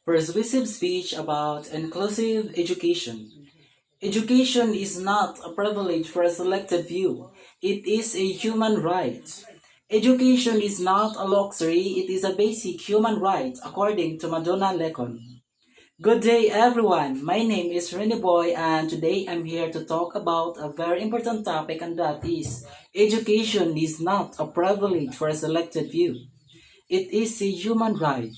Persuasive speech about inclusive education. Education is not a privilege for a selected few. It is a human right. Education is not a luxury, it is a basic human right, according to Madonna Lecon. Good day, everyone. My name is Rene Boy, and today I'm here to talk about a very important topic, and that is education is not a privilege for a selected few. It is a human right.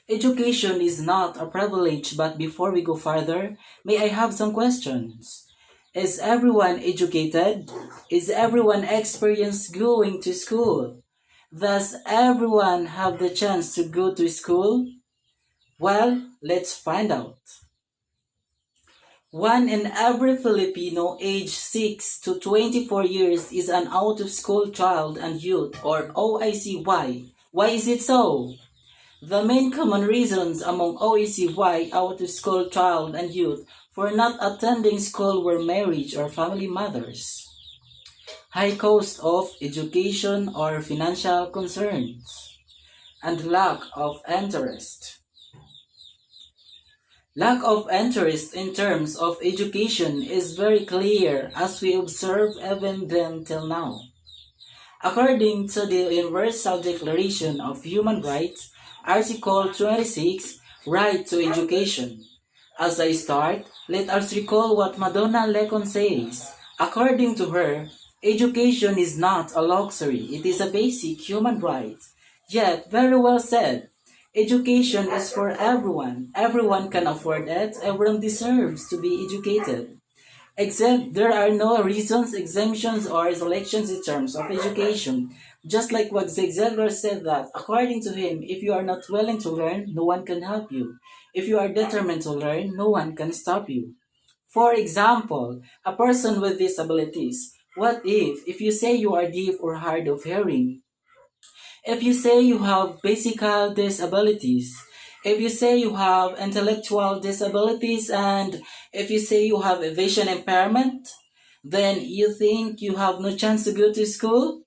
Education is not a privilege, but before we go further, may I have some questions? Is everyone educated? Is everyone experienced going to school? Does everyone have the chance to go to school? Well, let's find out. One in every Filipino aged 6 to 24 years is an out-of-school child and youth, or OICY. Why is it so? The main common reasons among OECY out-of-school child and youth for not attending school were marriage or family matters, high cost of education or financial concerns, and lack of interest. Lack of interest in terms of education is very clear as we observe even then till now. According to the Universal Declaration of Human Rights, Article 26, Right to Education. As I start, let us recall what Madonna Lecon says. According to her, education is not a luxury, it is a basic human right. Yet, very well said, education is for everyone. Everyone can afford it, everyone deserves to be educated. Except there are no reasons, exemptions, or selections in terms of education. Just like what Ziegler said that, according to him, if you are not willing to learn, no one can help you. If you are determined to learn, no one can stop you. For example, a person with disabilities. What if you say you are deaf or hard of hearing? If you say you have physical disabilities, if you say you have intellectual disabilities, and if you say you have a vision impairment, then you think you have no chance to go to school?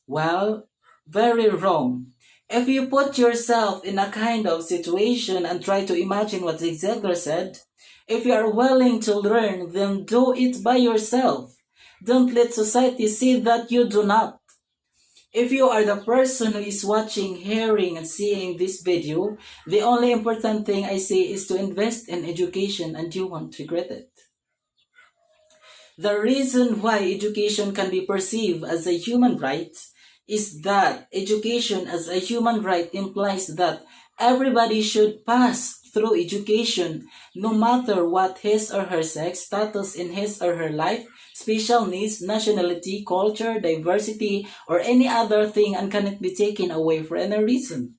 Well, very wrong. If you put yourself in a kind of situation and try to imagine what Ziegler said, if you are willing to learn, then do it by yourself. Don't let society see that you do not. If you are the person who is watching, hearing, and seeing this video, the only important thing I say is to invest in education and you won't regret it. The reason why education can be perceived as a human right is that education as a human right implies that everybody should pass through education no matter what his or her sex, status in his or her life, special needs, nationality, culture, diversity, or any other thing and cannot be taken away for any reason.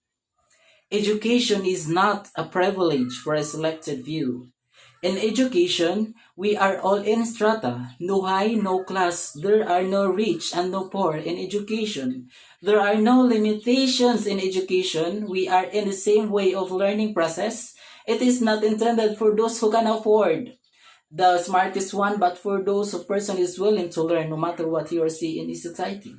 Education is not a privilege for a selected few. In education, we are all in strata, no high, no class. There are no rich and no poor in education. There are no limitations in education. We are in the same way of learning process. It is not intended for those who can afford the smartest one, but for those who person is willing to learn no matter what he or she in the society.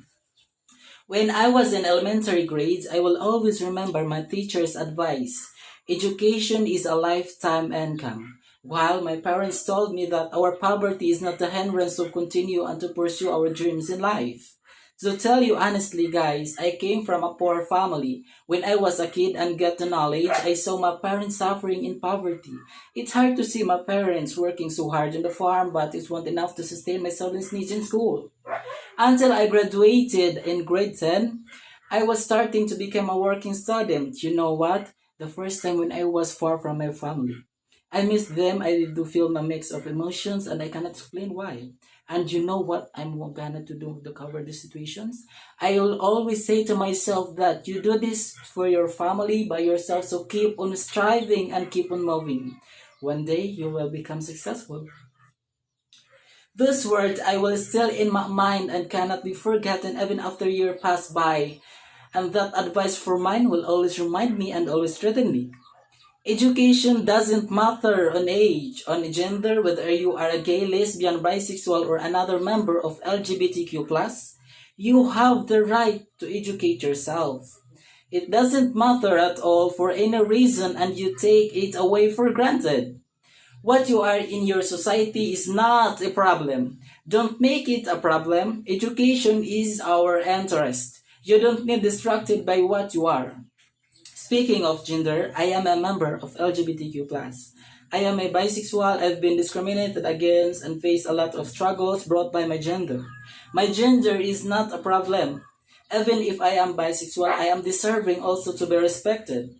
When I was in elementary grades, I will always remember my teacher's advice. Education is a lifetime income. While my parents told me that our poverty is not a hindrance to continue and to pursue our dreams in life. To tell you honestly, guys, I came from a poor family. When I was a kid and got the knowledge, I saw my parents suffering in poverty. It's hard to see my parents working so hard on the farm, but it wasn't enough to sustain my siblings' needs in school. Until I graduated in grade 10, I was starting to become a working student. You know what? The first time when I was far from my family. I miss them. I do feel a mix of emotions and I cannot explain why. And you know what I'm gonna to do to cover these situations? I will always say to myself that you do this for your family by yourself, so keep on striving and keep on moving. One day you will become successful. Those words I will still in my mind and cannot be forgotten even after year pass by. And that advice for mine will always remind me and always threaten me. Education doesn't matter on age, on gender, whether you are a gay, lesbian, bisexual, or another member of LGBTQ+. You have the right to educate yourself. It doesn't matter at all for any reason and you take it away for granted. What you are in your society is not a problem. Don't make it a problem. Education is our interest. You don't need distracted by what you are. Speaking of gender, I am a member of LGBTQ+. I am a bisexual. I've been discriminated against and face a lot of struggles brought by my gender. My gender is not a problem. Even if I am bisexual, I am deserving also to be respected.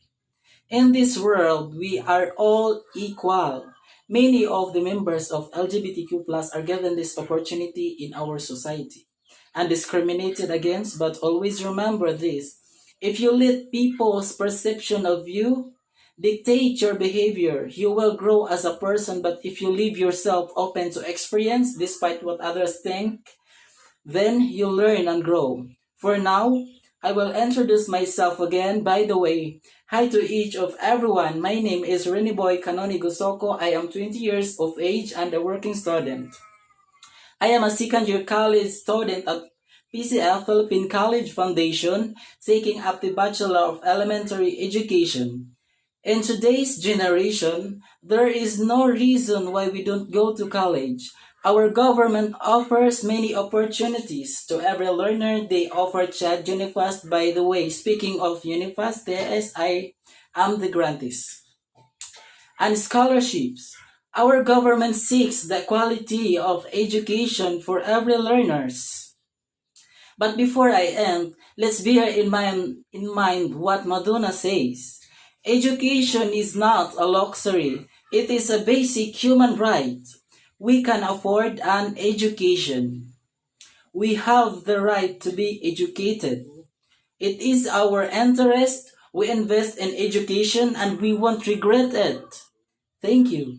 In this world, we are all equal. Many of the members of LGBTQ+ are given this opportunity in our society and discriminated against, but always remember this. If you let people's perception of you dictate your behavior, you will grow as a person, but if you leave yourself open to experience despite what others think, then you learn and grow. For now, I will introduce myself again. By the way, hi to each of everyone. My name is Reniboy Kanoni Gusoko. I am 20 years of age and a working student. I am a second year college student at PCF Philippine College Foundation, taking up the Bachelor of Elementary Education. In today's generation, there is no reason why we don't go to college. Our government offers many opportunities to every learner. They offer Chat Unifast. By the way, speaking of Unifast, I am the grantees. And scholarships. Our government seeks the quality of education for every learners. But before I end, let's bear in mind what Madonna says. Education is not a luxury. It is a basic human right. We can afford an education. We have the right to be educated. It is our interest. We invest in education and we won't regret it. Thank you.